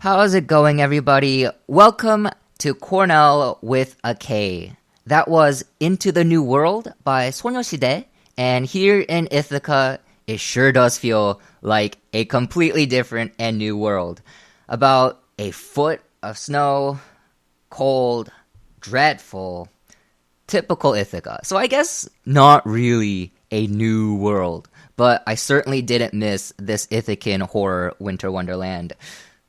How's it going, everybody? Welcome to Kornell With A K. That was Into the New World by 소녀시대, and here in Ithaca, it sure does feel like a completely different and new world. About a foot of snow, cold, dreadful, typical Ithaca. So I guess not really a new world, but I certainly didn't miss this Ithacan horror winter wonderland.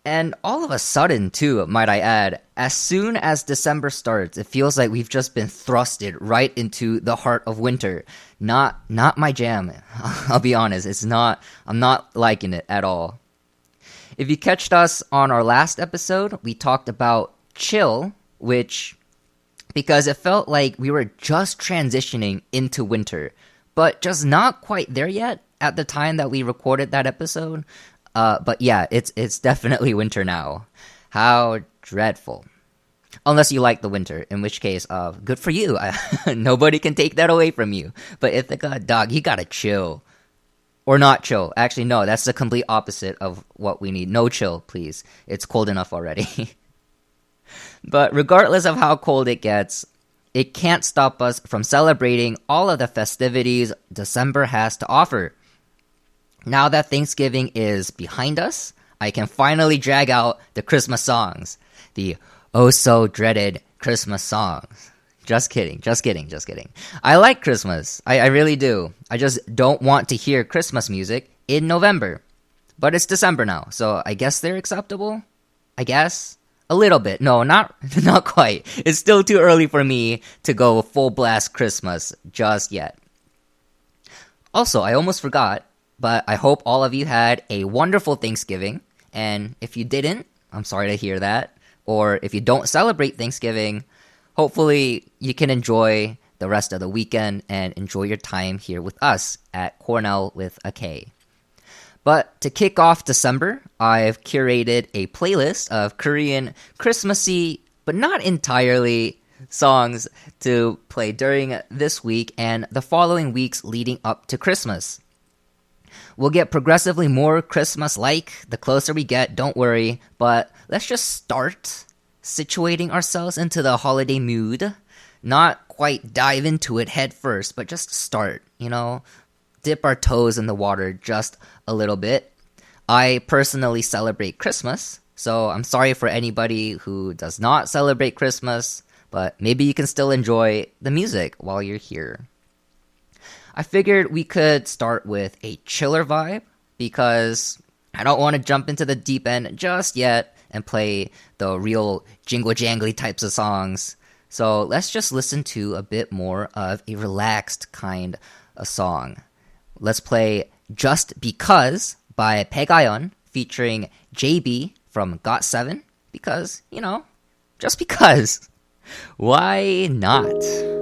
And all of a sudden, too, might I add, as soon as December starts, it feels like we've just been thrusted right into the heart of winter. Not my jam. I'll be honest, I'm not liking it at all. If you catched us on our last episode, we talked about chill, because it felt like we were just transitioning into winter, but just not quite there yet at the time that we recorded that episode. But yeah, it's definitely winter now. How dreadful. Unless you like the winter, in which case, good for you. Nobody can take that away from you. But Ithaca, dog, you gotta chill. Or not chill. Actually, no, that's the complete opposite of what we need. No chill, please. It's cold enough already. But regardless of how cold it gets, it can't stop us from celebrating all of the festivities December has to offer. Now that Thanksgiving is behind us, I can finally drag out the Christmas songs. The oh-so-dreaded Christmas songs. Just kidding. I like Christmas. I really do. I just don't want to hear Christmas music in November. But it's December now, so I guess they're acceptable? I guess? A little bit. No, not quite. It's still too early for me to go full blast Christmas just yet. Also, I almost forgot, but I hope all of you had a wonderful Thanksgiving. And if you didn't, I'm sorry to hear that. Or if you don't celebrate Thanksgiving, hopefully you can enjoy the rest of the weekend and enjoy your time here with us at Kornell With A K. But to kick off December, I've curated a playlist of Korean Christmassy, but not entirely, songs to play during this week and the following weeks leading up to Christmas. We'll get progressively more Christmas-like the closer we get, don't worry, but let's just start situating ourselves into the holiday mood. Not quite dive into it head first, but just start, dip our toes in the water just a little bit. I personally celebrate Christmas, so I'm sorry for anybody who does not celebrate Christmas, but maybe you can still enjoy the music while you're here. I figured we could start with a chiller vibe because I don't want to jump into the deep end just yet and play the real jingle-jangly types of songs. So let's just listen to a bit more of a relaxed kind of song. Let's play Just Because by Baekhyun featuring JB from GOT7 because, just because. Why not?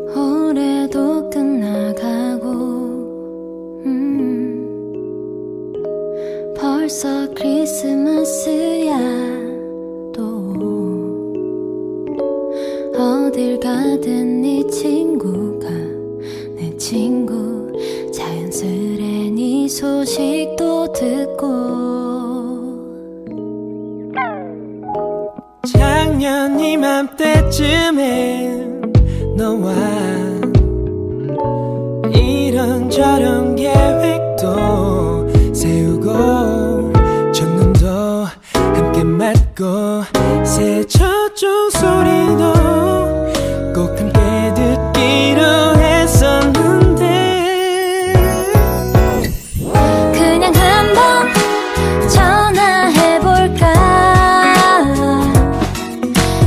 올해도 끝나가고 벌써 크리스마스야 또 어딜 가든 네 친구가 내 친구 자연스레 네 소식도 듣고 작년 이맘때쯤엔 너와 이런저런 계획도 세우고 첫눈도 함께 맞고 새 첫 종소리도 꼭 함께 듣기로 했었는데 그냥 한번 전화해볼까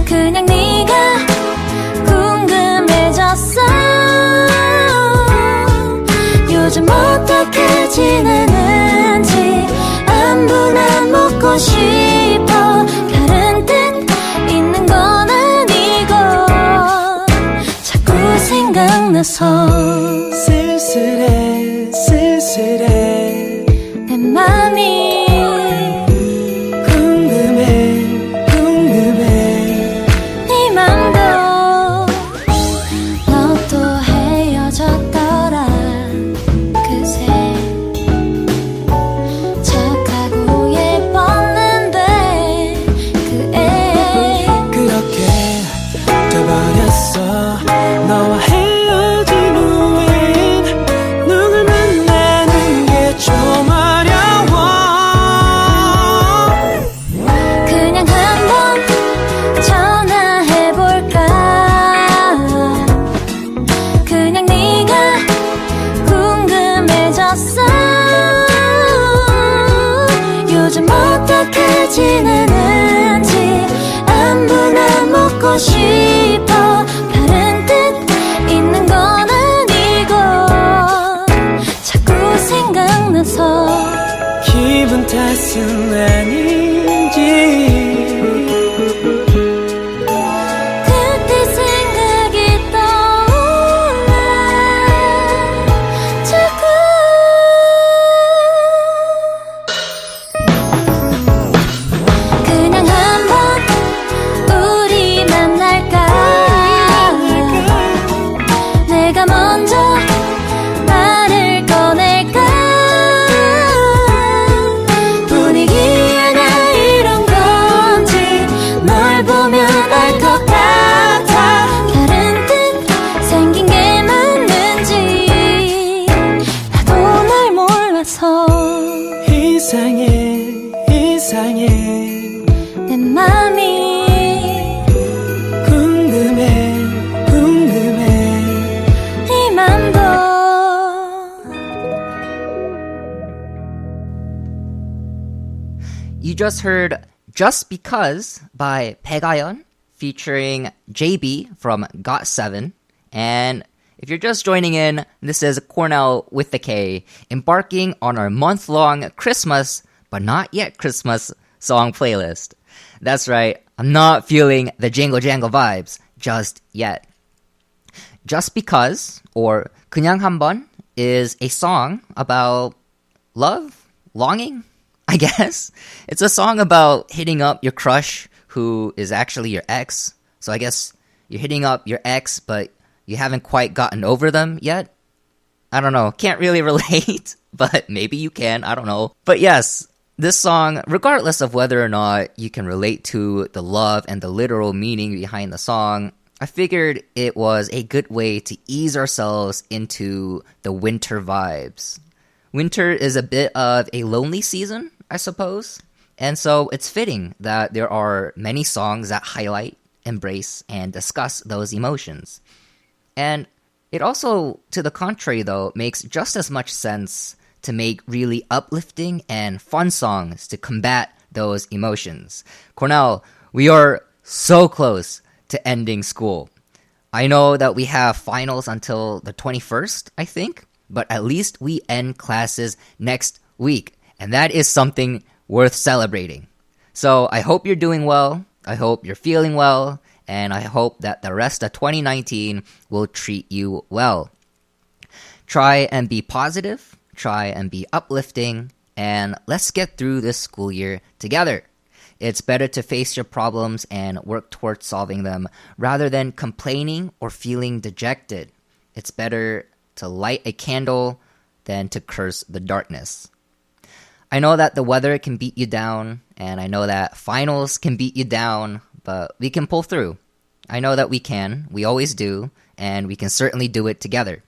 그냥 네가 궁금해졌어 요즘 어떻게 지내는지 안부나 묻고 싶어 다른 뜻 있는 건 아니고 자꾸 생각나서 쓸쓸해 내 맘이 궁금해 네 맘도 너 또 헤어졌더라 그새 착하고 예뻤는데 있어 너와 헤어진 후엔 누굴 만나는 게 좀 어려워 그냥 한번 전화해볼까 그냥 네가 궁금해졌어 요즘 어떻게 지내는지 안부나 묻고 싶어 다른 뜻 있는 건 아니고 자꾸 생각나서 기분 탓은 아닌지 그때 생각이 떠올라 자꾸 그냥 한번 우리 만날까 내가 먼저 말을 꺼낼까 분위기에 나 이런 건지 널 보면 알 것 같아 다른 뜻 생긴 게 맞는지 나도 날 몰라서 이상해 이상해 내 맘이 궁금해 궁금해 이 맘도 You just heard Just Because by Baekgayeon featuring JB from GOT7. And if you're just joining in, this is Kornell with a K, embarking on our month-long Christmas, but not yet Christmas song playlist. That's right, I'm not feeling the jingle jangle vibes just yet. Just Because, or 그냥 한번, is a song about love, longing, I guess. It's a song about hitting up your crush who is actually your ex. So I guess you're hitting up your ex, but you haven't quite gotten over them yet. I don't know. Can't really relate, but maybe you can. I don't know. But yes, this song, regardless of whether or not you can relate to the love and the literal meaning behind the song, I figured it was a good way to ease ourselves into the winter vibes. Winter is a bit of a lonely season, I suppose. And so it's fitting that there are many songs that highlight, embrace, and discuss those emotions. And it also, to the contrary though, makes just as much sense to make really uplifting and fun songs to combat those emotions. Kornell, we are so close to ending school. I know that we have finals until the 21st, I think, but at least we end classes next week, and that is something worth celebrating. So I hope you're doing well, I hope you're feeling well, and I hope that the rest of 2019 will treat you well. Try and be positive, try and be uplifting, and let's get through this school year together. It's better to face your problems and work towards solving them rather than complaining or feeling dejected. It's better to light a candle than to curse the darkness. I know that the weather can beat you down, and I know that finals can beat you down, but we can pull through. I know that we can, we always do, and we can certainly do it together.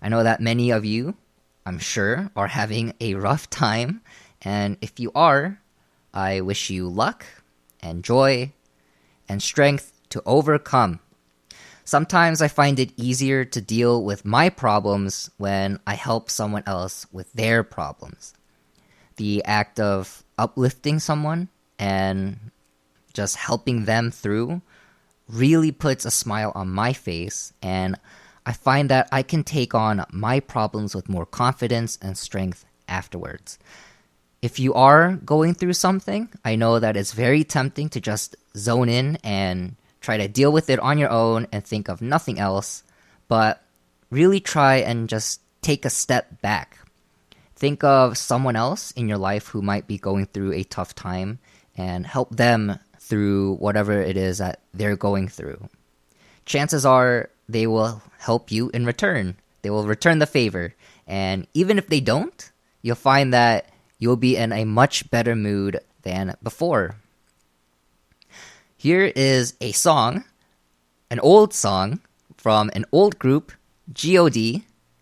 I know that many of you, I'm sure, are having a rough time, and if you are, I wish you luck and joy and strength to overcome. Sometimes I find it easier to deal with my problems when I help someone else with their problems. The act of uplifting someone and just helping them through really puts a smile on my face, and I find that I can take on my problems with more confidence and strength afterwards. If you are going through something, I know that it's very tempting to just zone in and try to deal with it on your own and think of nothing else, but really try and just take a step back. Think of someone else in your life who might be going through a tough time and help them through whatever it is that they're going through. Chances are they will help you in return. They will return the favor. And even if they don't, you'll find that you'll be in a much better mood than before. Here is a song, an old song from an old group, God,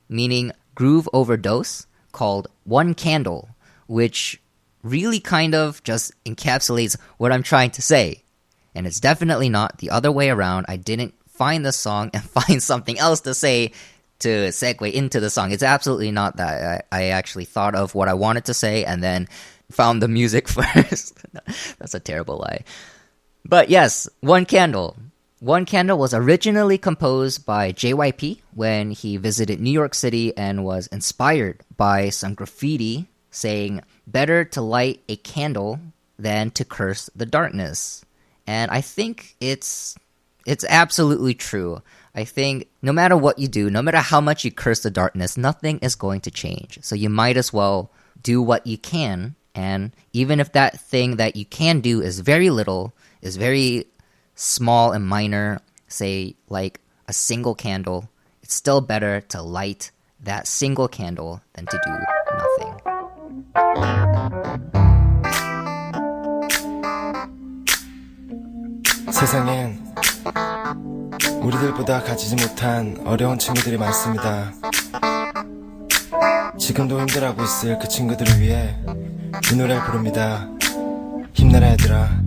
meaning groove overdose, called One Candle, which really kind of just encapsulates what I'm trying to say. And it's definitely not the other way around. I didn't find the song and find something else to say to segue into the song. It's absolutely not that. I actually thought of what I wanted to say and then found the music first. That's a terrible lie. But yes, One Candle. One Candle was originally composed by JYP when he visited New York City and was inspired by some graffiti saying, "Better to light a candle than to curse the darkness." And I think it's absolutely true. I think no matter what you do, no matter how much you curse the darkness, nothing is going to change. So you might as well do what you can. And even if that thing that you can do is very little, is very small and minor, say like a single candle, it's still better to light that single candle than to do nothing. 세상엔 우리들보다 가지지 못한 어려운 친구들이 많습니다. 지금도 힘들어하고 있을 그 친구들을 위해 이 노래를 부릅니다. 힘내라 얘들아.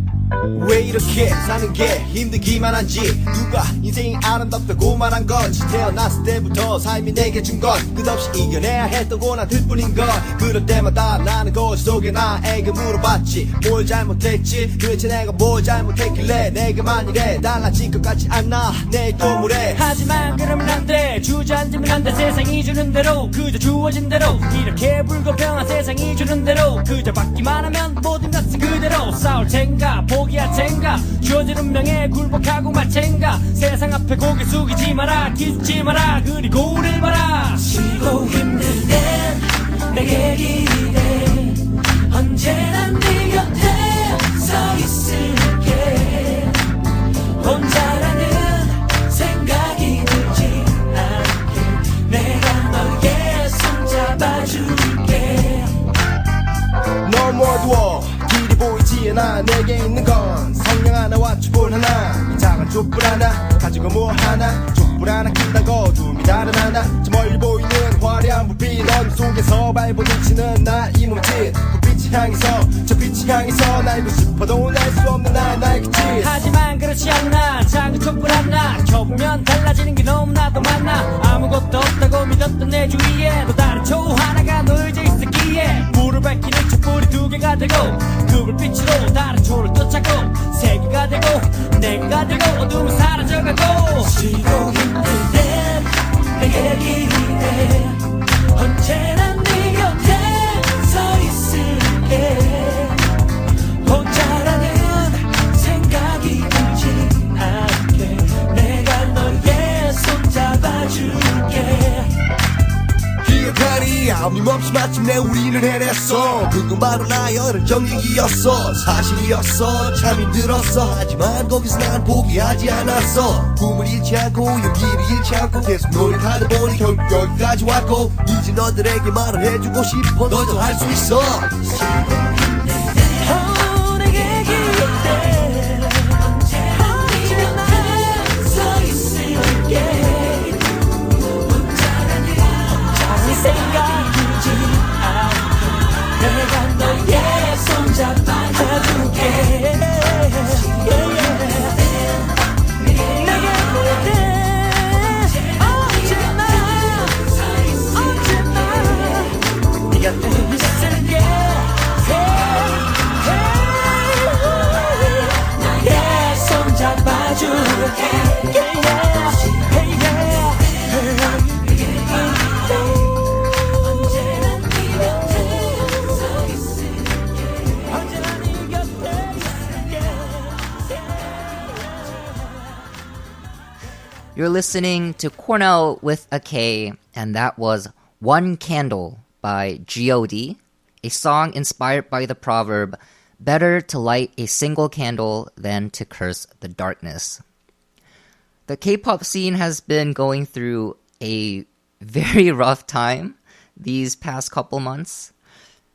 왜 이렇게 사는 게 힘들기만 한지 누가 인생이 아름답다고 말한 건지 태어났을 때부터 삶이 내게 준 건 끝없이 이겨내야 했던 고난들 뿐인 걸 그럴 때마다 나는 거울 속에 나에게 물어봤지 뭘 잘못했지 도대체 내가 뭘 잘못했길래 내게만 이래 달라질 것 같지 않아 내일 또 모레 하지만 그러면 안돼 주저앉으면 안돼 세상이 주는 대로 그저 주어진 대로 이렇게 불공평한 세상이 주는 대로 그저 받기만 하면 모든 것은 그대로 싸울 텐가 포기할 텐가 주어진 운명에 굴복하고 말 텐가 세상 앞에 고개 숙이지 마라 기죽지 마라 그리고 우릴 봐라 쉬고 힘들 땐 내게 기대 언제나 네 곁에 서 있을게 혼자라는 생각이 들지 않게 내가 너의 손 잡아줄게 너무 어두워 길이 보이지 않아 내게 있는 건 성냥 하나와 촛불 하나 이 작은 촛불 하나 가지고 뭐 하나 촛불 하나 끈다고 둠이 다른 하나 저 멀리 보이는 화려한 불빛 넌 속에서 발부딪히는 나 이 몸짓 불빛이 향해서 저 빛이 향해서 날고 싶어도 날 수 없는 나의 그 짓 하지만 그렇지 않나 작은 촛불 하나 켜보면 달라지는 게 너무나도 많아 아무것도 없다고 믿었던 내 주위에 또 다른 초 하나가 놓여져 있었기에 불을 밝히는 촛불이 두 개가 되고 그 불빛으로 다른 초를 쫓아고 세 개가 되고 내가 되고 어둠은 사라져가고 쉬고 힘들 땐 내게 기대 언제나 네 곁에 서 있을게 혼자라는 생각이 들지 않게 내가 너의 손 잡아줄게 기억하니 아낌없이 마침내 우리는 해냈어 그건 바로 나의 정직이었어 사실이었어 참 힘들었어 하지만 거기서 난 포기하지 않았어 꿈을 잃지 않고 용기를 잃지 않고 계속 노력하다 보니 결국 여기까지 왔고 이제 너들에게 말을 해주고 싶어 너도 할 수 있어 내게 기대 언제나 서 있을게 혼자라는 생각이 들지 않게 내가 너의 손 잡아줄게 내게 기대 언제나 네 곁에 있을게 나의 손 잡아줄게 You're listening to Kornell with a K, and that was One Candle by God, a song inspired by the proverb, "Better to light a single candle than to curse the darkness." The K-pop scene has been going through a very rough time these past couple months.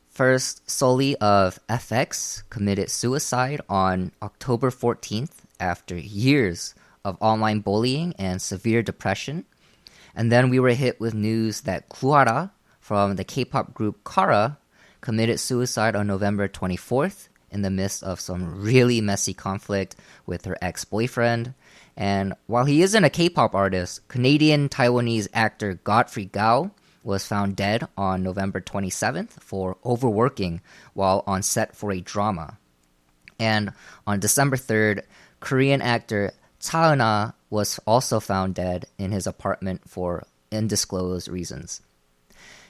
First, Sully of FX committed suicide on October 14th after years of online bullying and severe depression. And then we were hit with news that Kuara from the K-pop group Kara committed suicide on November 24th in the midst of some really messy conflict with her ex-boyfriend. And while he isn't a K-pop artist, Canadian-Taiwanese actor Godfrey Gao was found dead on November 27th for overworking while on set for a drama. And on December 3rd, Korean actor Cha Eun-ah was also found dead in his apartment for undisclosed reasons.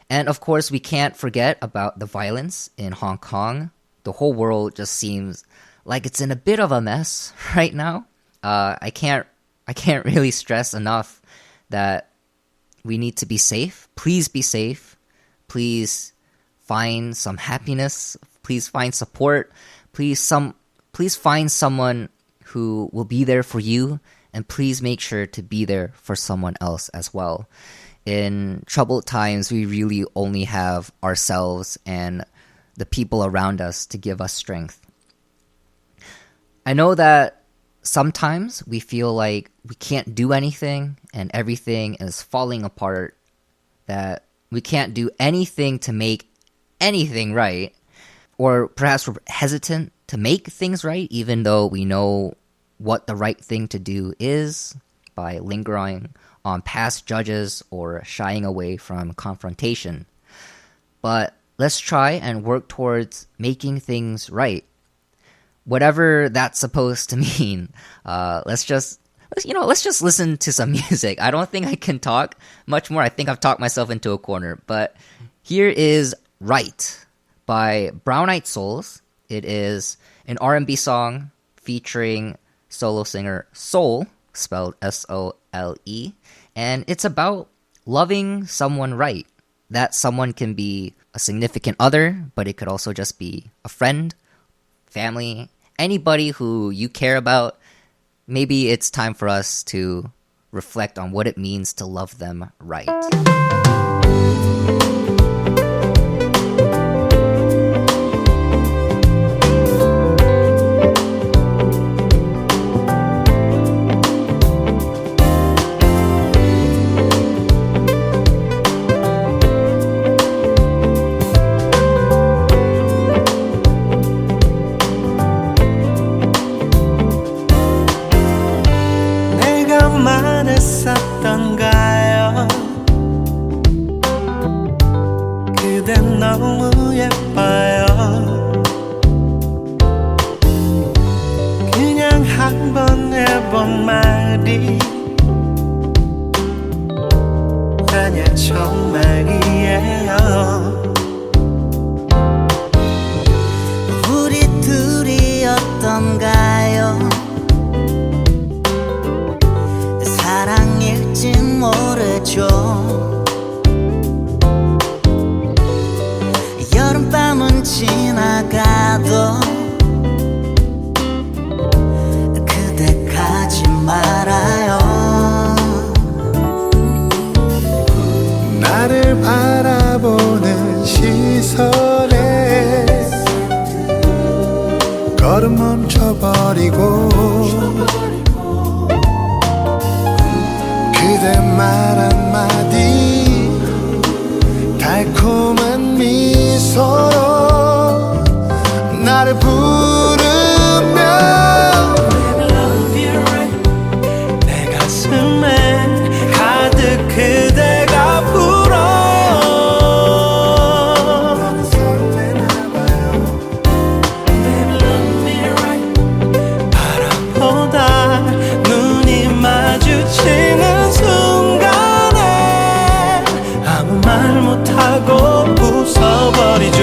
And of course, we can't forget about the violence in Hong Kong. The whole world just seems like it's in a bit of a mess right now. I can't really stress enough that we need to be safe. Please be safe. Please find some happiness. Please find support. Please find someone who will be there for you, and please make sure to be there for someone else as well. In troubled times, we really only have ourselves and the people around us to give us strength. I know that sometimes we feel like we can't do anything and everything is falling apart, that we can't do anything to make anything right, or perhaps we're hesitant to make things right even though we know what the right thing to do is by lingering on past judges or shying away from confrontation. But let's try and work towards making things right. Whatever that's supposed to mean. Let's just listen to some music. I don't think I can talk much more. I think I've talked myself into a corner. But here is Right by Brown Eyed Souls. It is an R&B song featuring solo singer Soul, spelled S-O-L-E. And it's about loving someone right. That someone can be a significant other, but it could also just be a friend, family, anybody who you care about. Maybe it's time for us to reflect on what it means to love them right. 말했었던가요? 그댄 너무 예뻐요. 그냥 한번 해본 말이 아냐 정말이에요. 우리 둘이었던가요? 사랑일지 모르죠. 여름밤은 지나가도 그대 가지 말아요. 나를 바라보는 시선에 걸음 멈춰버리고 그대 말 한마디 달콤한 미소로 나를 부르며 내 가슴에 가득 그대가 불어요. 나는 설레나봐요. Baby love me right. 바라보다 눈이 마주치는 순간에 아무 말 못하고 웃어버리죠.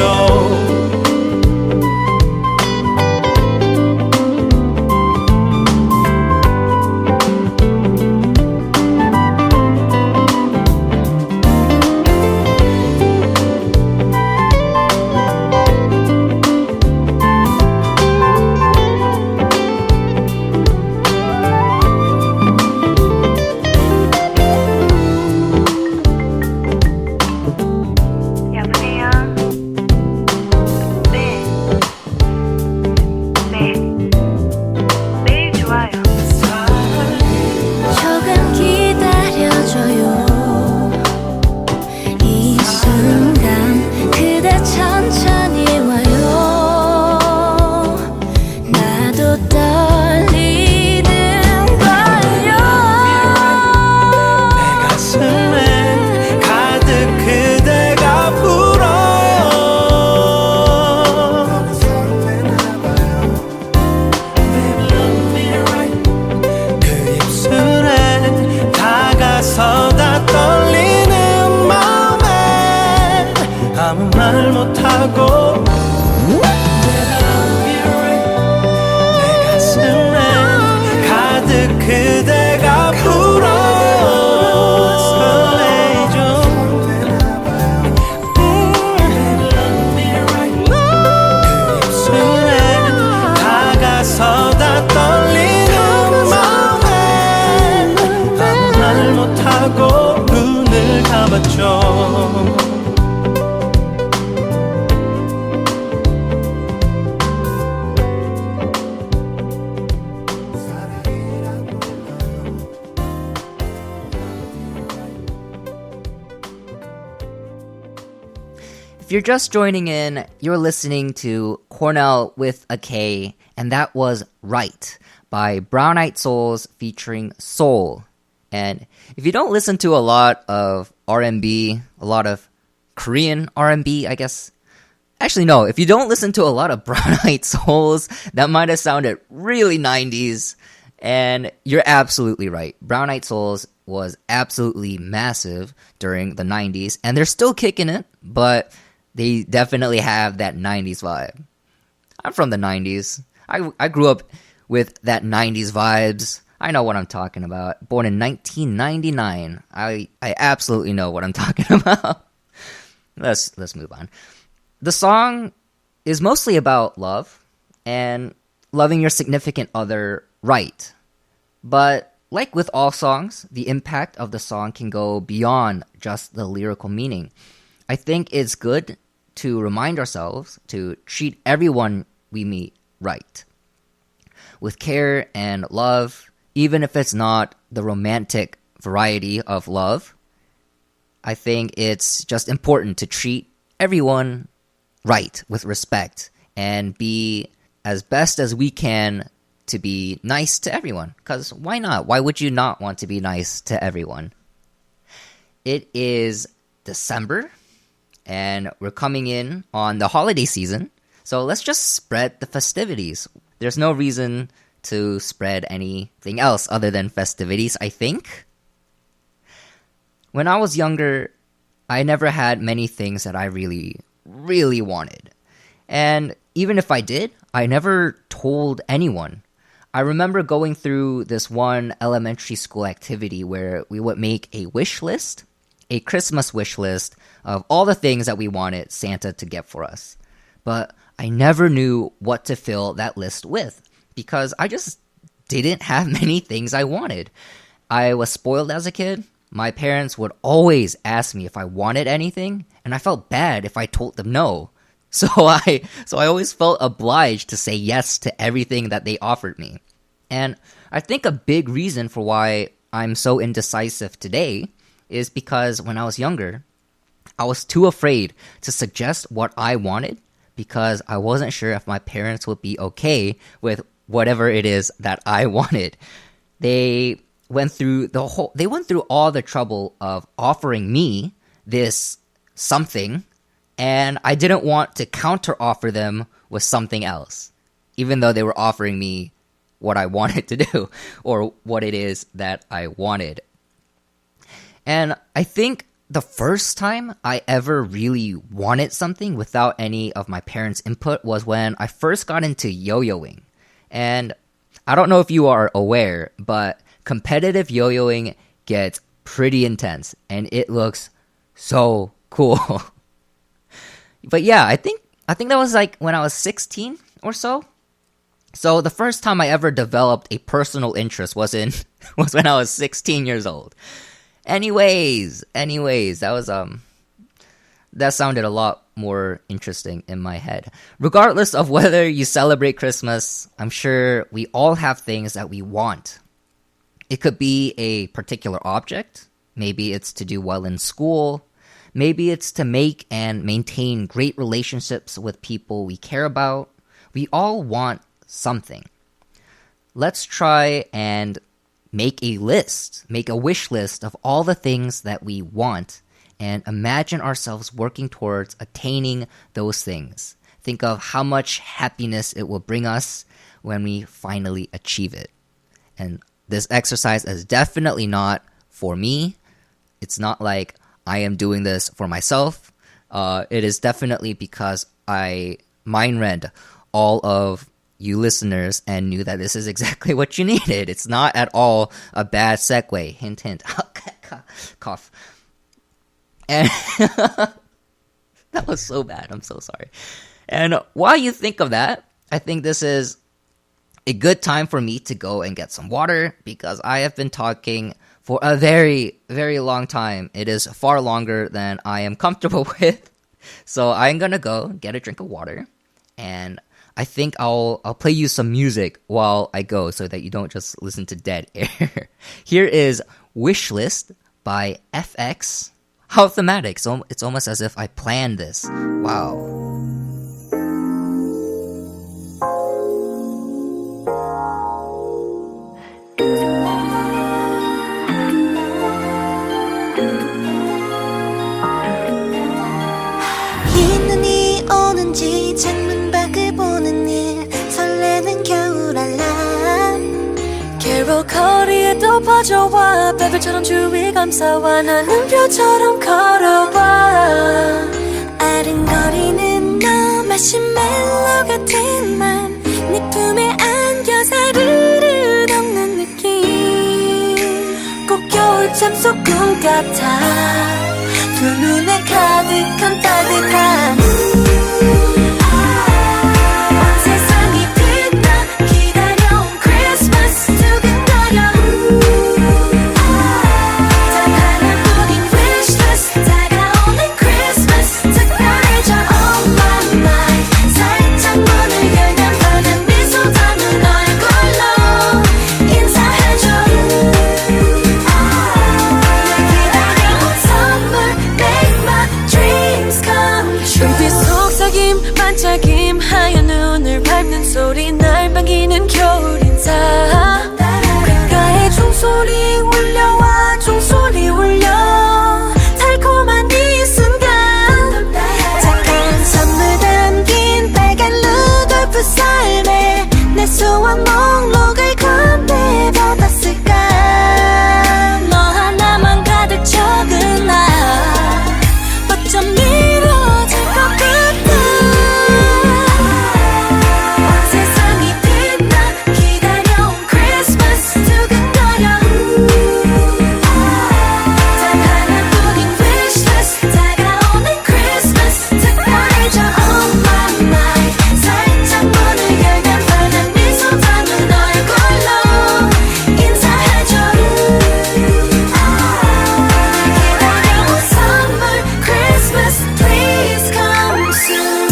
못하고 내 가슴에 가득 그대가 불어 설레죠. 입술에 다가서다 떨리는 마음에 아무 말 못하고 눈을 감았죠. If you're just joining in, you're listening to Kornell with a K, and that was Right by Brown Eyed Souls featuring Soul. And if you don't listen to a lot of R&B, a lot of Korean R&B, I guess. Actually, no, if you don't listen to a lot of Brown Eyed Souls, that might have sounded really 90s. And you're absolutely right. Brown Eyed Souls was absolutely massive during the 90s, and they're still kicking it, but they definitely have that 90s vibe. I'm from the 90s. I grew up with that 90s vibes. I know what I'm talking about. Born in 1999. I absolutely know what I'm talking about. Let's move on. The song is mostly about love and loving your significant other right. But like with all songs, the impact of the song can go beyond just the lyrical meaning. I think it's good to remind ourselves to treat everyone we meet right, with care and love, even if it's not the romantic variety of love. I think it's just important to treat everyone right with respect and be as best as we can to be nice to everyone. Because why not? Why would you not want to be nice to everyone? It is December, and we're coming in on the holiday season. So let's just spread the festivities. There's no reason to spread anything else other than festivities, I think. When I was younger, I never had many things that I really, really wanted. And even if I did, I never told anyone. I remember going through this one elementary school activity where we would make a wish list, a Christmas wish list of all the things that we wanted Santa to get for us. But I never knew what to fill that list with because I just didn't have many things I wanted. I was spoiled as a kid. My parents would always ask me if I wanted anything, and I felt bad if I told them no. So I always felt obliged to say yes to everything that they offered me. And I think a big reason for why I'm so indecisive today is because when I was younger, I was too afraid to suggest what I wanted because I wasn't sure if my parents would be okay with whatever it is that I wanted. They went through all the trouble of offering me this something, and I didn't want to counter offer them with something else, even though they were offering me what I wanted to do or what it is that I wanted. And I think the first time I ever really wanted something without any of my parents' input was when I first got into yo-yoing. And I don't know if you are aware, but competitive yo-yoing gets pretty intense and it looks so cool. But yeah, I think that was like when I was 16 or so. So the first time I ever developed a personal interest was when I was 16 years old. Anyways, that sounded a lot more interesting in my head. Regardless of whether you celebrate Christmas, I'm sure we all have things that we want. It could be a particular object. Maybe it's to do well in school. Maybe it's to make and maintain great relationships with people we care about. We all want something. Let's try and make a wish list of all the things that we want and imagine ourselves working towards attaining those things. Think of how much happiness it will bring us when we finally achieve it. And this exercise is definitely not for me. It's not like I am doing this for myself. It is definitely because I mind read all of you listeners and knew that this is exactly what you needed. It's not at all a bad segue. Hint, hint. Cough. And that was so bad. I'm so sorry. And while you think of that, I think this is a good time for me to go and get some water because I have been talking for a very, very long time. It is far longer than I am comfortable with. So I'm gonna go get a drink of water, and I think I'll play you some music while I go so that you don't just listen to dead air. Here is Wish List by FX. How thematic. So it's almost as if I planned this. Wow. 이 눈이 오는지 창문 밖을 보는 일 설레는 겨울 알람 캐롤 거리에도 퍼져와 별들처럼 주위 감싸와 나는 벼처럼 걸어와 아른거리는 너 마시멜로 같은 맘네 품에 안겨 사르르 녹는 느낌 꼭 겨울잠 속 꿈 같아 두 눈에 가득한 따뜻한 온 세상이 빛나 기다려온 크리스마스 두근거려 단 하나뿐인 wishlist 다가오는 크리스마스 특별해져 Oh my my 살짝 문을 열면 환한 미소 담은 얼굴로 인사해줘 은빛 속삭임 반짝임 하얀 눈을 밟는 소리 날 반기는 겨울 인사 귓가에 종소리 울려와 종소리 울려 달콤한 이 순간 작은 선물 담긴 빨간 루돌프 삶에 내 소원 목록을 건네받았을까 너 하나만 가득 적은 어쩜 이루어질 것 같아 온 세상이 빛나 기다려온 크리스마스 두근거려 단 하나뿐인 wishlist 다가오는 크리스마스 특별해져 Oh my my 살짝 문을 열면 환한 미소 담은 얼굴로 인사해줘 기다려온 선물 Christmas, please come soon.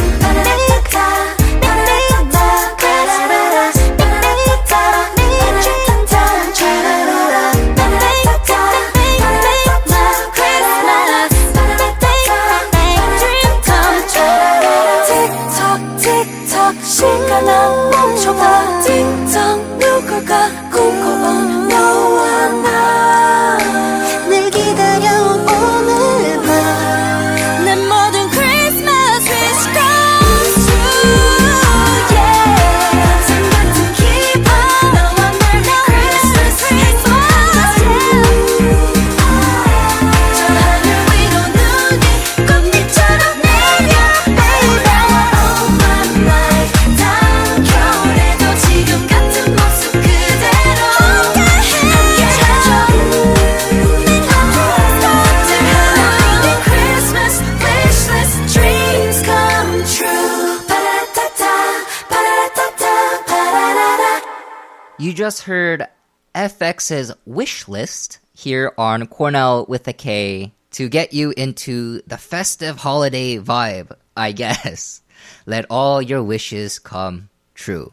틱톡 시간 안 멈춰봐 틱톡 누굴까 꿈꿔본 너와 나늘 기다려온 오늘 밤 내 모든 크리스마스 wish comes true yeah 항상 같은 기분 너와 날 크리스마스 저 하늘 위로 눈이 꽃잎처럼 내려 baby Oh my my 다음 겨울에도 지금 같은 모습 그대로 함께해줘 Christmas wishlist dreams come true 파라타타 파라타타 파라라라 You just heard FX's Wish List here on Kornell with a K to get you into the festive holiday vibe, I guess. Let all your wishes come true.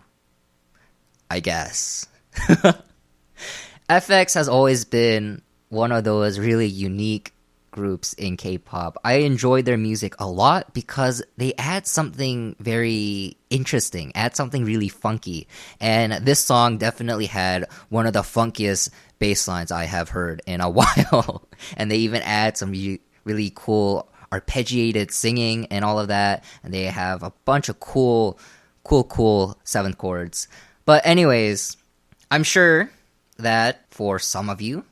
I guess. FX has always been one of those really unique groups in K-pop. I enjoy their music a lot because they add something very interesting, add something really funky. And this song definitely had one of the funkiest bass lines I have heard in a while. And they even add some really cool arpeggiated singing and all of that. And they have a bunch of cool seventh chords. But anyways, I'm sure that for some of you,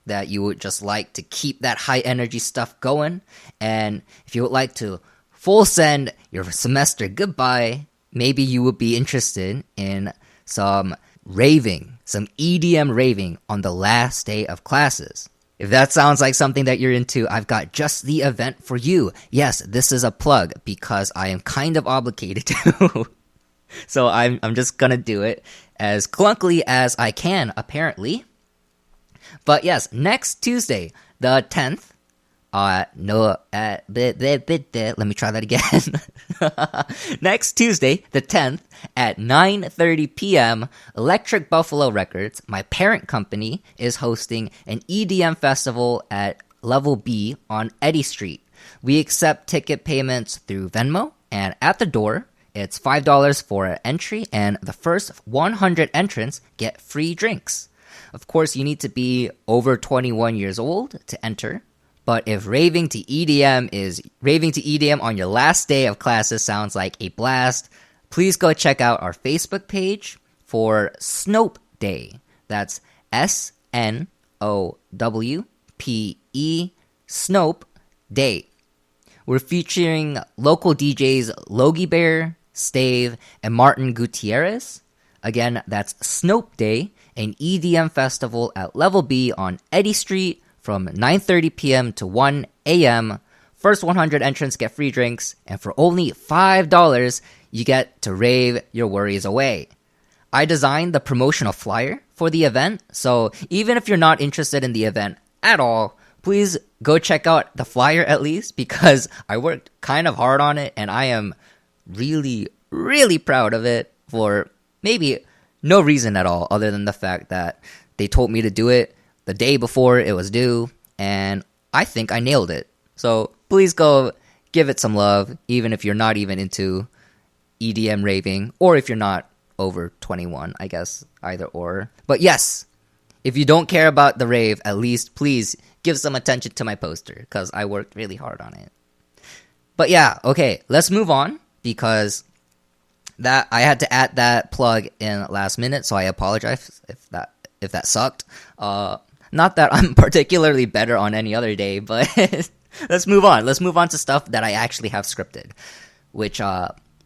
that you would just like to keep that high energy stuff going, and if you would like to full send your semester goodbye, maybe you would be interested in some raving, some EDM raving on the last day of classes. If that sounds like something that you're into, I've got just the event for you. Yes, this is a plug because I am kind of obligated to. So I'm just gonna do it as clunkily as I can, apparently. But yes, next Tuesday, the 10th, let me try that again. Next Tuesday, the 10th, at 9:30 p.m., Electric Buffalo Records, my parent company, is hosting an EDM festival at Level B on Eddy Street. We accept ticket payments through Venmo, and at the door, it's $5 for an entry, and the first 100 entrants get free drinks. Of course, you need to be over 21 years old to enter. But if raving to EDM on your last day of classes sounds like a blast, please go check out our Facebook page for Snope Day. That's SNOWPE, Snope Day. We're featuring local DJs Logie Bear, Stave, and Martin Gutierrez. Again, that's Snope Day, an EDM festival at Level B on Eddy Street, from 9:30 p.m. to 1 a.m. First 100 entrants get free drinks, and for only $5, you get to rave your worries away. I designed the promotional flyer for the event, so even if you're not interested in the event at all, please go check out the flyer at least, because I worked kind of hard on it, and I am really, really proud of it for maybe no reason at all, other than the fact that they told me to do it the day before it was due, and I think I nailed it. So please go give it some love, even if you're not even into EDM raving, or if you're not over 21, I guess, either or. But yes, if you don't care about the rave, at least please give some attention to my poster, because I worked really hard on it. But yeah, okay, let's move on, because that I had to add that plug in last minute, so I apologize if that sucked. Not that I'm particularly better on any other day, but let's move on. Let's move on to stuff that I actually have scripted, which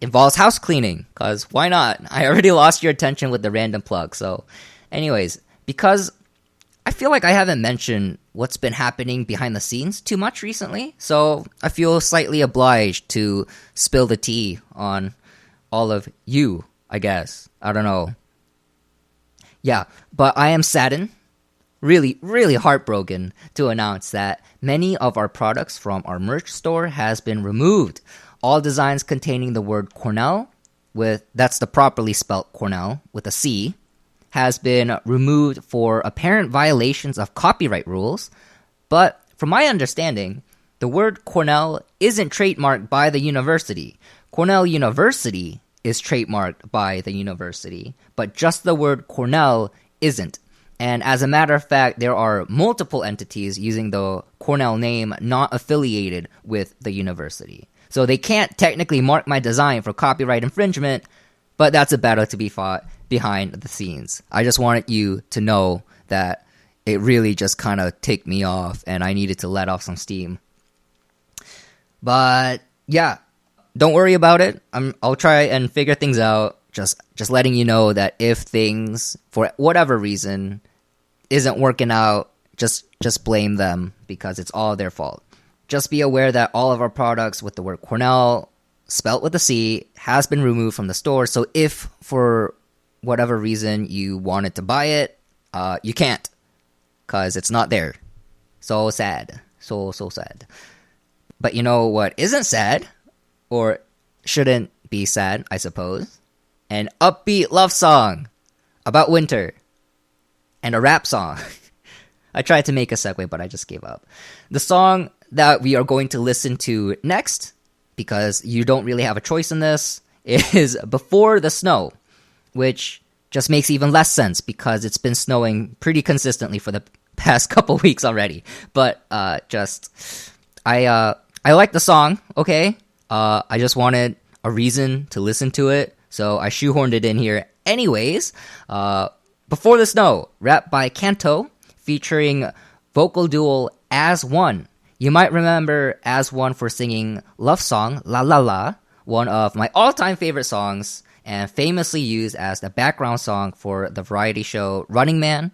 involves house cleaning, because why not? I already lost your attention with the random plug. So anyways, because I feel like I haven't mentioned what's been happening behind the scenes too much recently, so I feel slightly obliged to spill the tea on all of you, I guess. I don't know. Yeah, but I am saddened, really, really heartbroken to announce that many of our products from our merch store has been removed. All designs containing the word Kornell, that's the properly spelt Kornell with a C, has been removed for apparent violations of copyright rules. But from my understanding, the word Kornell isn't trademarked by the university. Cornell University is trademarked by the university, but just the word Kornell isn't. And as a matter of fact, there are multiple entities using the Kornell name not affiliated with the university. So they can't technically mark my design for copyright infringement, but that's a battle to be fought behind the scenes. I just wanted you to know that it really just kind of ticked me off, and I needed to let off some steam. But yeah, don't worry about it. I'll try and figure things out. Just letting you know that if things, for whatever reason, isn't working out, just blame them, because it's all their fault. Just be aware that all of our products with the word Kornell, spelt with a C, has been removed from the store. So if for whatever reason you wanted to buy it, you can't, because it's not there. So sad. So sad. But you know what isn't sad, or shouldn't be sad, I suppose? An upbeat love song about winter. And a rap song. I tried to make a segue, but I just gave up. The song that we are going to listen to next, because you don't really have a choice in this, is Before the Snow, which just makes even less sense because it's been snowing pretty consistently for the past couple weeks already. But I like the song, okay? I just wanted a reason to listen to it, so I shoehorned it in here anyways. Before the Snow, rapped by Kanto, featuring vocal duo As One. You might remember As One for singing Love Song La La La, one of my all-time favorite songs, and famously used as the background song for the variety show Running Man.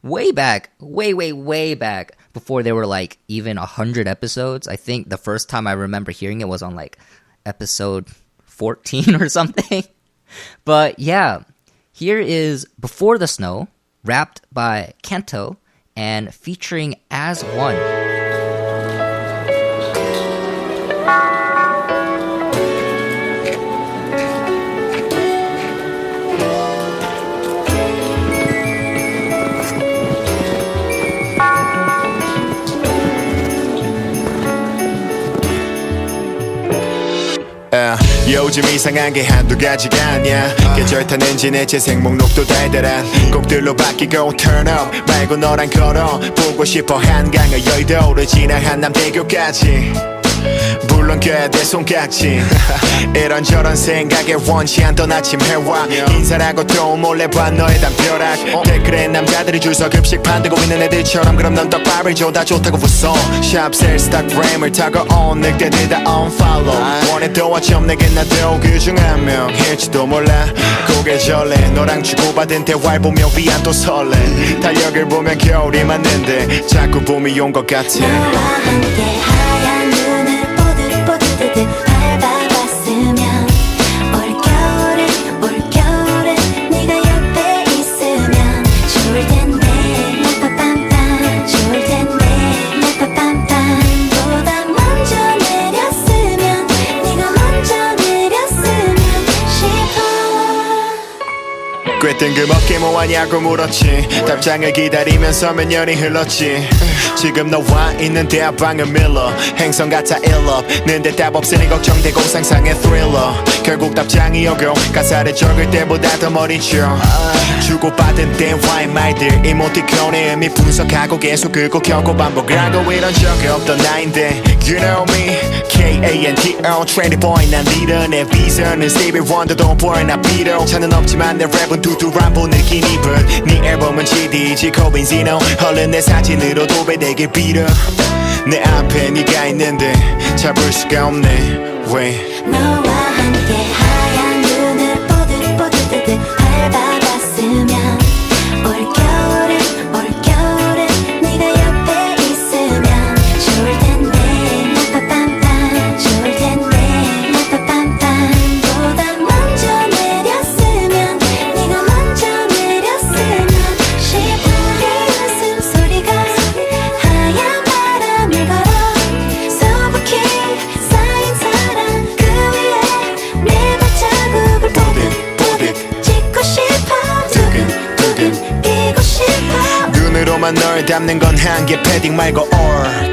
Way back, way back, before there were like even 100 episodes. I think the first time I remember hearing it was on like episode 14 or something. But yeah, here is Before the Snow, rapped by Kento and featuring As One. 요즘 이상한 게 한두 가지가 아니야 계절 타는지 내 재생 목록도 달달한 곡들로 바뀌고 turn up 말고 너랑 걸어 보고 싶어 한강을 여의도를 지나 한남대교까지 물론 꽤 내 손깍지 이런저런 생각에 원치 않던 아침 해와 인사라고 또 몰래 봐 너의 담벼락 댓글에 남자들이 줄 서 급식 판들고 있는 애들처럼 그럼 넌 떡밥을 줘 다 좋다고 웃어 샵 셀스타그램을 타고 on 늑대들 다 unfollow 원해도 어쩜 내겐 나도 그중 한 명일지도 몰라 고개 절레 너랑 주고받은 대화를 보며 위안 또 설레 달력을 보면 겨울이 맞는데 자꾸 봄이 온 것 같아 너와 함께 하얀 눈을 뽀득뽀득 밟아봤으면 올겨울에 네가 옆에 있으면 좋을 텐데 빠빰빰 좋을 텐데 빠빰빰 보다 먼저 내렸으면 네가 먼저 내렸으면 싶어 꽤 뜬금없게 뭐하냐고 물었지 답장을 기다리면서 몇 년이 흘렀지 지금 너와 있는 대화방은 밀러 행성 같아 일럽는데 답 없으니 걱정되고 상상의 thriller 결국 답장이 오고 가사를 적을 때보다 더 머리 쳐 주고받은 대화의 말들 이모티콘의 의미 분석하고 계속 긁고 켜고 반복하고 이런 적이 없던 나인데 You know me K-A-N-T-O trendy boy 난 리더 내 비전은 Stevie Wonder도 boy 나 비도 차는 없지만 내 랩은 두드란 보내긴 입은 네 앨범은 GDG 코빈지노 얼른 내 사진으로 도배되길 빌어 내 앞에 네가 있는데 잡을 수가 없네 왜 너와 함께 하얀 눈을 뽀득뽀득 밟아봤으면 올겨울에 네가 옆에 있으면 좋을 텐데 빠빰빰 좋을 텐데 빠빰빰 보다 먼저 내렸으면 네가 먼저 내렸으면 싶어 웃음소리가 하얀 바람을 걸어 소복히 쌓인 사랑 그 위에 내 발자국을 뽀득뽀득 찍고 싶어 두근두근 끼고 싶어 눈으로만 널 담는 건 한계 패딩 말고 올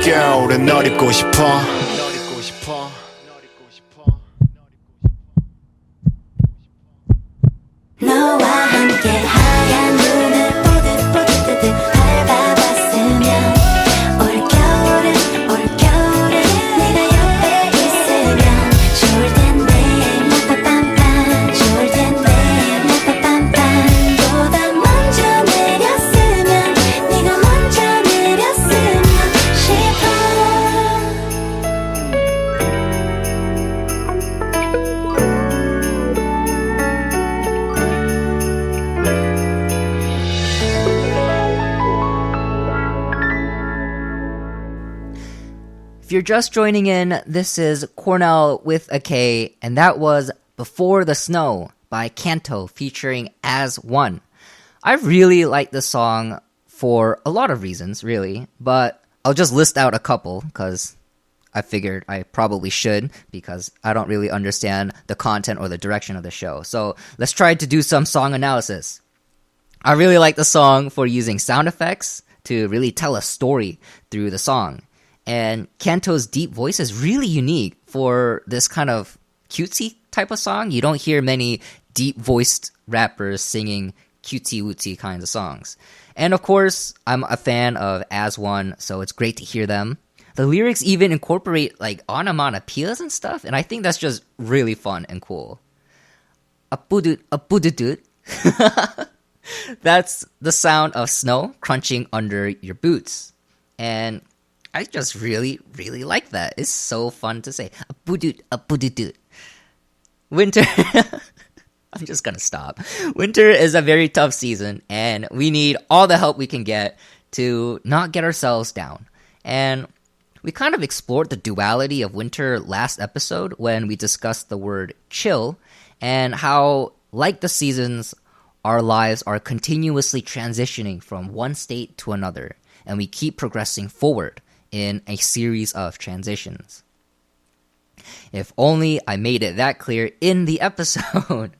겨울은 널 입고 싶어 너와 함께 하얀 눈을 뽀득뽀득 밟아봤으면 올겨울에 네가 옆에 있으면 좋을 텐데 빠빰빰 좋을 텐데 빠빰빰 보다 먼저 내렸으면 네가 먼저 내렸으면 싶어 If you're just joining in, this is Kornell with a K, and that was Before the Snow by Kanto featuring As One. I really like this song for a lot of reasons, really, but I'll just list out a couple because I figured I probably should because I don't really understand the content or the direction of the show. So let's try to do some song analysis. I really like the song for using sound effects to really tell a story through the song. And Kanto's deep voice is really unique for this kind of cutesy type of song. You don't hear many deep-voiced rappers singing cutesy-wootsy kinds of songs. And of course, I'm a fan of As One, so it's great to hear them. The lyrics even incorporate like onomatopoeias and stuff, and I think that's just really fun and cool. Apudut. That's the sound of snow crunching under your boots. And I just really, really like that. It's so fun to say. A budut, a budut. Winter. I'm just gonna stop. Winter is a very tough season, and we need all the help we can get to not get ourselves down. And we kind of explored the duality of winter last episode when we discussed the word chill and how, like the seasons, our lives are continuously transitioning from one state to another, and we keep progressing forward in a series of transitions. If only I made it that clear in the episode.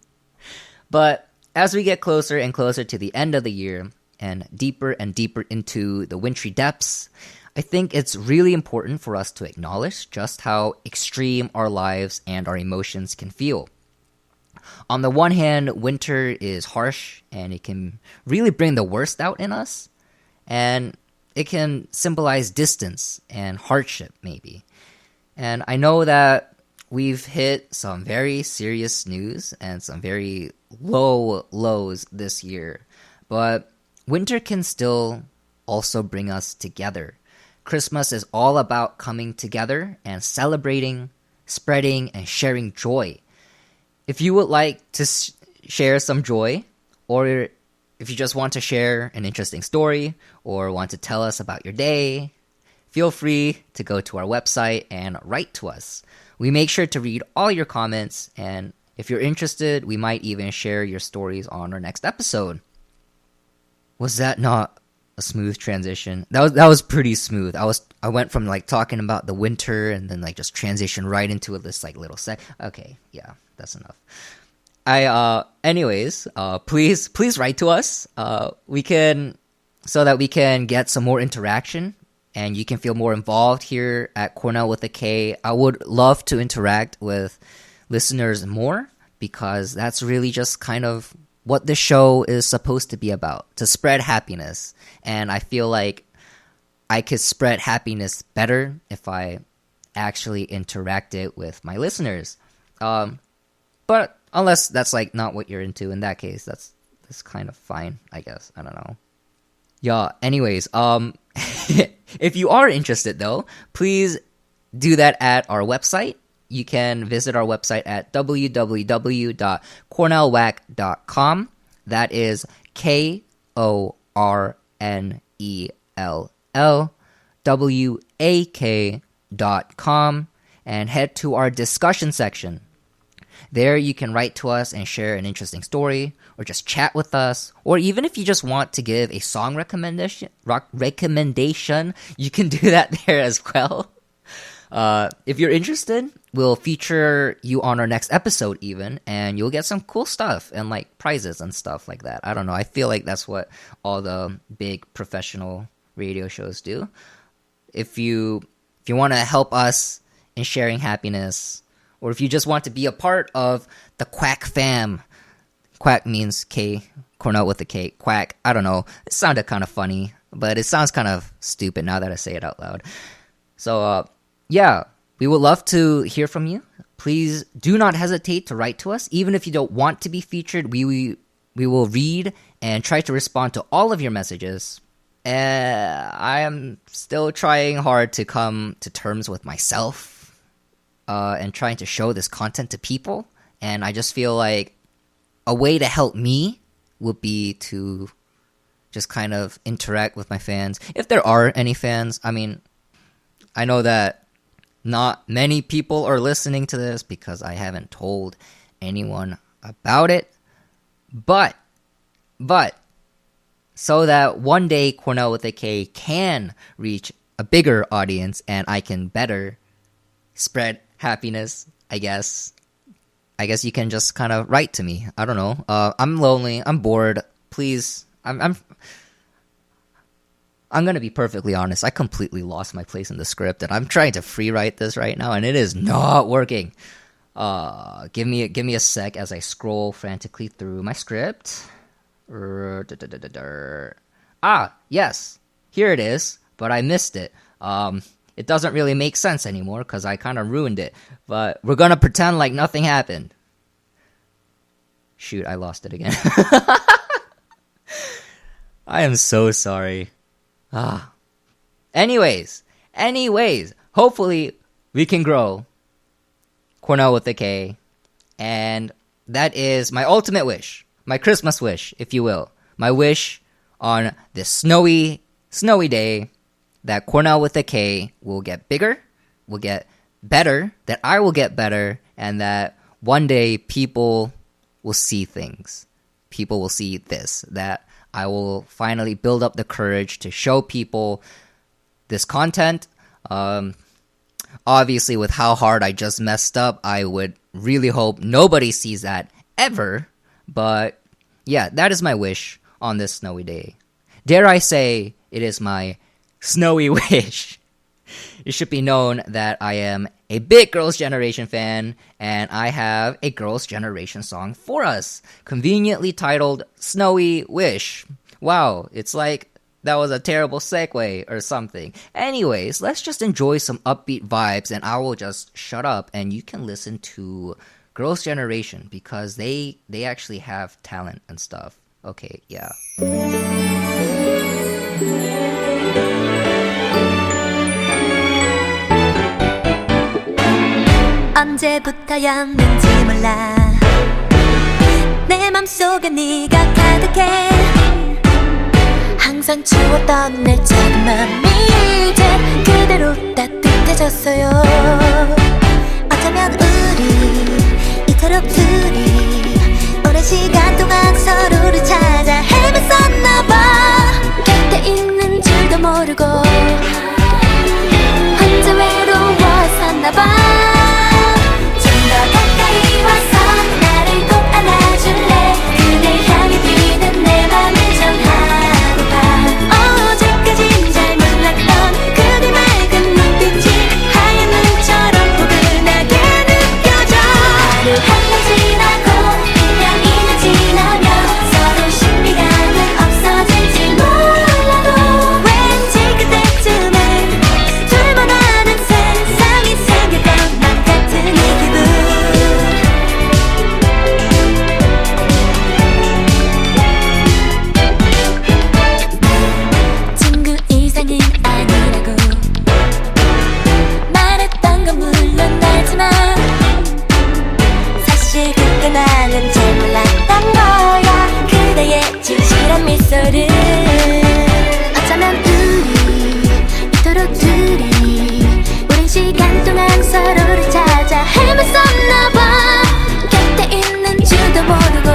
But as we get closer and closer to the end of the year and deeper into the wintry depths, I think it's really important for us to acknowledge just how extreme our lives and our emotions can feel. On the one hand, winter is harsh and it can really bring the worst out in us, and it can symbolize distance and hardship maybe. And I know that we've hit some very serious news and some very low lows this year, but winter can still also bring us together. Christmas is all about coming together and celebrating, spreading, and sharing joy. If you would like to share some joy, or if you just want to share an interesting story or want to tell us about your day, feel free to go to our website and write to us. We make sure to read all your comments, and if you're interested, we might even share your stories on our next episode. Was that not a smooth transition? That was pretty smooth. I went from like talking about the winter and then like just transition right into this like little Okay, yeah, that's enough. Anyways, please write to us. So that we can get some more interaction and you can feel more involved here at Kornell With A K. I would love to interact with listeners more because that's really just kind of what the show is supposed to be about, to spread happiness. And I feel like I could spread happiness better if I actually interacted with my listeners. But unless that's like not what you're into, in that case, that's kind of fine, I guess. I don't know. Yeah, anyways, if you are interested though, please do that at our website. You can visit our website at www.kornellwak.com. That is KORNELLWAK.com, and head to our discussion section. There you can write to us and share an interesting story, or just chat with us, or even if you just want to give a song recommendation, you can do that there as well. If you're interested, we'll feature you on our next episode even, and you'll get some cool stuff and like prizes and stuff like that. I don't know. I feel like that's what all the big professional radio shows do. If you want to help us in sharing happiness, or if you just want to be a part of the Quack fam. Quack means K, Kornell with a K, Quack. I don't know. It sounded kind of funny, but it sounds kind of stupid now that I say it out loud. So, yeah, we would love to hear from you. Please do not hesitate to write to us. Even if you don't want to be featured, we will read and try to respond to all of your messages. I am still trying hard to come to terms with myself and trying to show this content to people. And I just feel like a way to help me would be to just kind of interact with my fans. If there are any fans, I mean, I know that not many people are listening to this because I haven't told anyone about it. But, so that one day Kornell With A K can reach a bigger audience and I can better spread happiness, I guess you can just kind of write to me. I don't know. I'm lonely. I'm bored. Please. I'm gonna be perfectly honest. I completely lost my place in the script, and I'm trying to free write this right now, and it is not working. Give me a sec as I scroll frantically through my script. Yes, here it is, but I missed it. It doesn't really make sense anymore because I kind of ruined it. But we're gonna pretend like nothing happened. Shoot, I lost it again. I am so sorry. Anyways, hopefully we can grow. Kornell with a K. And that is my ultimate wish. My Christmas wish, if you will. My wish on this snowy day that Kornell with a K will get bigger, will get better, that I will get better, and that one day people will see things. People will see this, that I will finally build up the courage to show people this content. Obviously, with how hard I just messed up, I would really hope nobody sees that ever. But yeah, that is my wish on this snowy day. Dare I say, it is my snowy wish. It should be known that I am a big Girls' Generation fan, and I have a Girls' Generation song for us, conveniently titled Snowy Wish. Wow, it's like that was a terrible segue or something. Anyways, let's just enjoy some upbeat vibes, and I will just shut up, and you can listen to Girls' Generation, because they actually have talent and stuff. Okay, yeah. 언제부터였는지 몰라 내 맘속에 네가 가득해 항상 추웠던 내 작은 맘이 이제 그대로 따뜻해졌어요 어쩌면 우리 이토록 둘이 오랜 시간 동안 서로를 찾아 헤맸었나봐 곁에 있는 줄도 모르고 혼자 외로웠었나봐 어쩌면 우리 이토록 둘이 오랜 시간 동안 서로를 찾아 헤맸었나봐 곁에 있는 줄도 모르고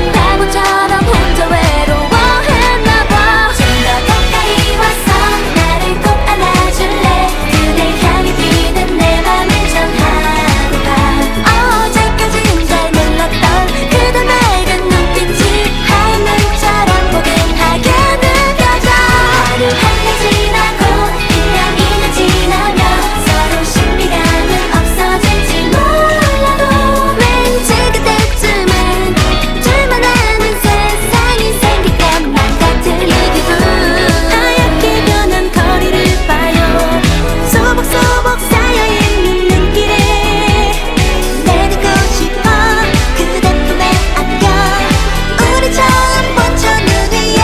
바보처럼 혼자 외로워했나봐 좀 더 가까이 와서 나를 꼭 안아줄래 그댈 향해 뛰는 내 맘을 전하고파 어제까진 잘 몰랐던 그대 맑은 눈빛이 하얀 눈처럼 포근하게 느껴져 하루 한해 지나고 1년 2년 지나면 서로 신비감은 없어질지 몰라도 왠지 그때쯤엔 둘만 아는 세상이 생길 것만 같은 이 기분 하얗게 변한 거리를 봐요 소복소복 쌓여있는 눈길에 내딛고 싶어 그대 품에 안겨 우리 처음 본 첫눈 위에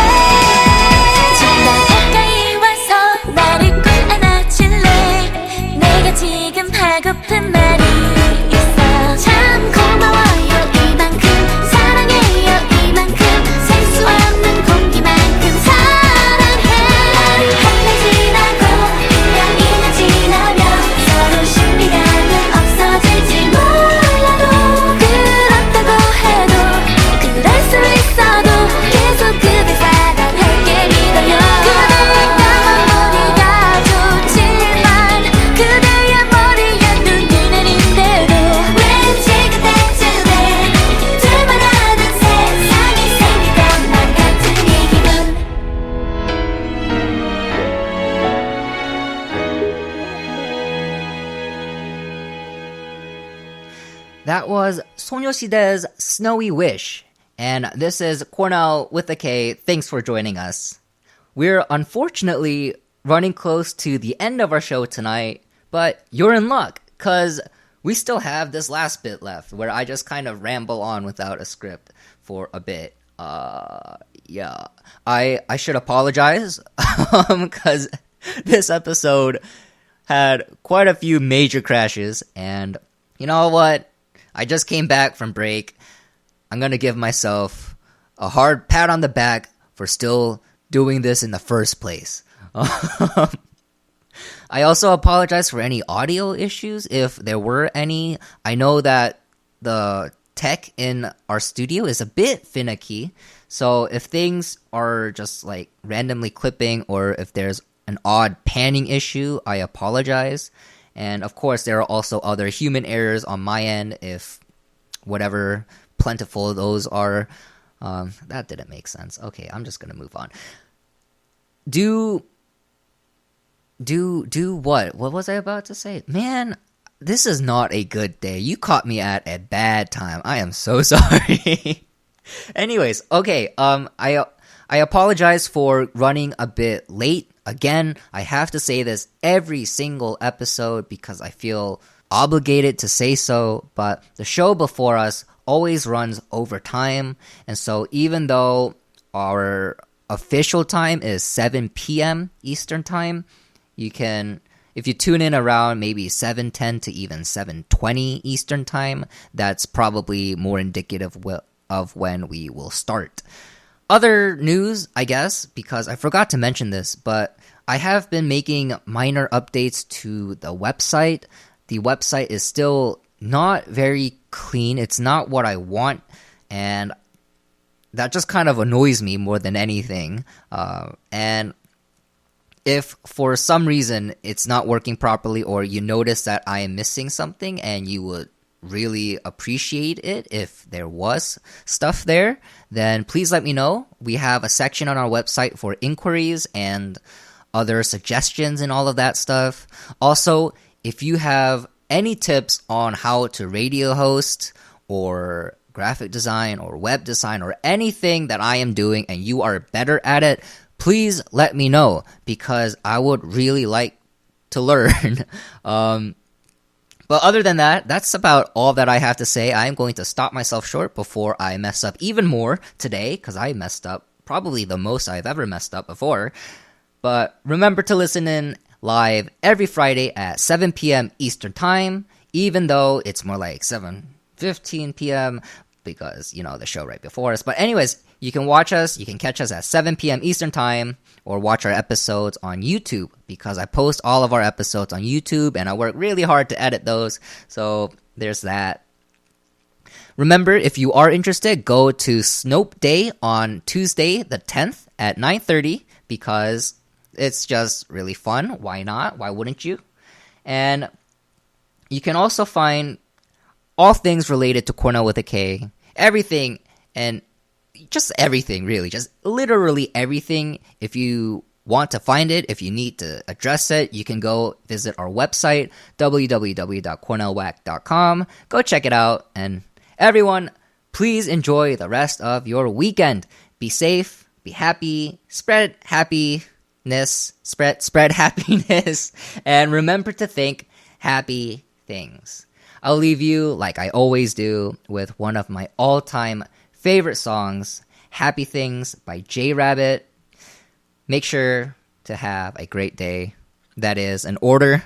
좀 더 가까이 와서 나를 꼭 안아줄래 내가 지금 하고픈 말이 있어 참 고마워요 이만큼 사랑해요 이만큼 셀 수 없는 공기만큼 사랑해 하루 한해 지나고 1년 2년 지나면 서로 신비감은 없어질지 몰라도 그렇다고 해도 그럴 수 있어도 계속 그대 사랑할게 믿어요 그대의 까만 머리가 좋지만 그대의 머리에 눈이 내린대도 왠지 그때쯤에 둘만 아는 세상이 생길 것만 같은 이 기분 That was 소녀시대's Snowy Wish. And this is Kornell with a K. Thanks for joining us. We're unfortunately running close to the end of our show tonight, but you're in luck, because we still have this last bit left where I just kind of ramble on without a script for a bit. Yeah, I should apologize because this episode had quite a few major crashes, and you know what? I just came back from break. I'm gonna give myself a hard pat on the back for still doing this in the first place. I also apologize for any audio issues if there were any. I know that the tech in our studio is a bit finicky, so if things are just like randomly clipping or if there's an odd panning issue, I apologize. And of course, there are also other human errors on my end if whatever plentiful those are. That didn't make sense. Okay, I'm just gonna move on. Do what? What was I about to say? Man, this is not a good day. You caught me at a bad time. I am so sorry. Anyways, okay, I apologize for running a bit late. Again, I have to say this every single episode because I feel obligated to say so, but the show before us always runs over time, and so even though our official time is 7 p.m. Eastern time, you can, if you tune in around maybe 7:10 to even 7:20 Eastern time, that's probably more indicative of when we will start. Other news, I guess, because I forgot to mention this, but I have been making minor updates to the website. The website is still not very clean. It's not what I want, and that just kind of annoys me more than anything. And if for some reason it's not working properly, or you notice that I am missing something and you would really appreciate it if there was stuff there, then please let me know. We have a section on our website for inquiries and other suggestions and all of that stuff. Also, if you have any tips on how to radio host or graphic design or web design or anything that I am doing and you are better at it, please let me know because I would really like to learn. But other than that, that's about all that I have to say. I am going to stop myself short before I mess up even more today because I messed up probably the most I've ever messed up before. But remember to listen in live every Friday at 7 p.m. Eastern Time, even though it's more like 7:15 p.m. because, you know, the show right before us. But anyways, you can watch us, you can catch us at 7 p.m. Eastern Time, or watch our episodes on YouTube because I post all of our episodes on YouTube and I work really hard to edit those. So there's that. Remember, if you are interested, go to Snope Day on Tuesday the 10th at 9:30 because it's just really fun. Why not? Why wouldn't you? And you can also find all things related to Kornell with a K, everything, and just everything, really. Just literally everything. If you want to find it, if you need to address it, you can go visit our website, www.kornellwack.com. Go check it out. And everyone, please enjoy the rest of your weekend. Be safe, be happy, spread happiness, spread happiness, and remember to think happy things. I'll leave you, like I always do, with one of my all-time favorite songs, Happy Things by J Rabbit. Make sure to have a great day. That is an order.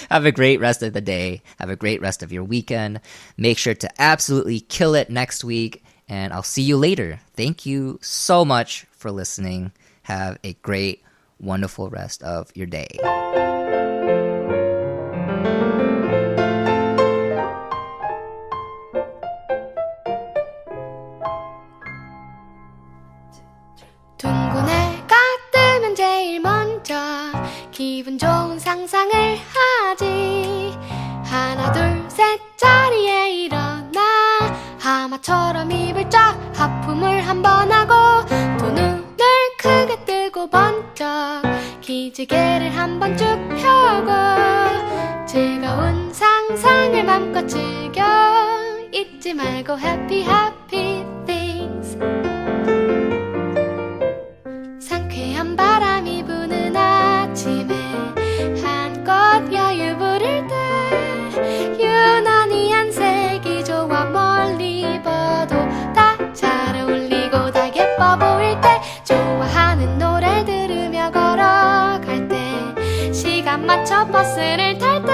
Have a great rest of the day. Have a great rest of your weekend. Make sure to absolutely kill it next week, and I'll see you later. Thank you so much for listening. Have a great, wonderful rest of your day. 둥근 해가 뜨면 제일 먼저 기분 좋은 상상을 하지. 하나 둘 셋 자리에 일어나 하마처럼 입을 쫙 하품을 한번 하고 두 눈을 크게 뜨고 번쩍 기지개를 한번 쭉 펴고 즐거운 상상을 맘껏 즐겨 잊지 말고 happy happy things. 상쾌한 바람이 부는 아침에 한껏 여유 부릴 때 유난히 안색이 좋아 멀리 봐도 다 잘 어울리 시간 맞춰 버스를 탈 때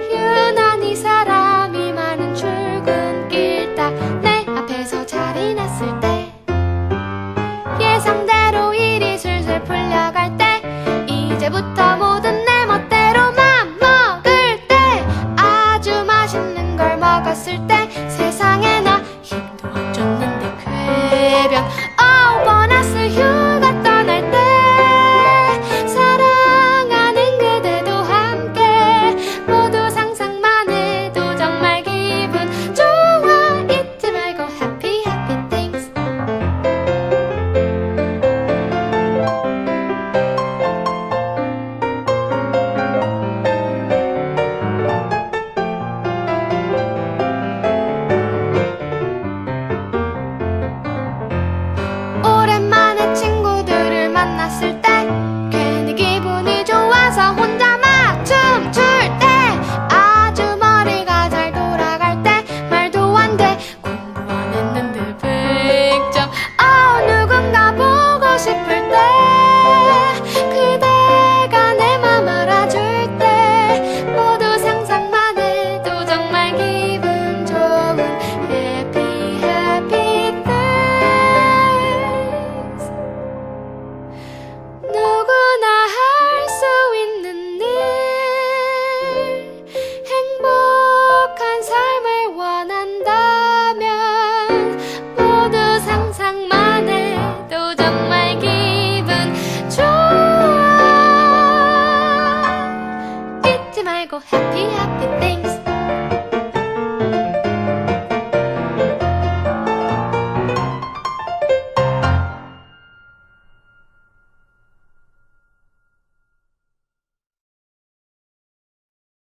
유난히 사람이 많은 출근길 딱 내 앞에서 자리 났을 때 예상대로 일이 술술 풀려갈 때 이제부터 모든 내 멋대로 맘 먹을 때 아주 맛있는 걸 먹었을 때 세상에 나 힘도 안 줬는데 궤변 보너스 휴가 떠날 때 사랑하는 그대도 함께 모두 상상만 해도 정말 기분 좋아 잊지 말고 happy happy things 오랜만에 친구들을 만났을 때 괜히 기분이 좋아서 혼자 막 춤출 때 아주 머리가 잘 돌아갈 때 말도 안 돼 공부 안 했는데 100점 누군가 보고 싶을 때 그대가 내 맘 알아줄 때 모두 상상만 해도 정말 기분 좋은 happy happy things 누구나 할 수 있는 일 행복한 삶을 원한다면 모두 상상만 해도 정말 기분 좋아 잊지 말고 happy happy things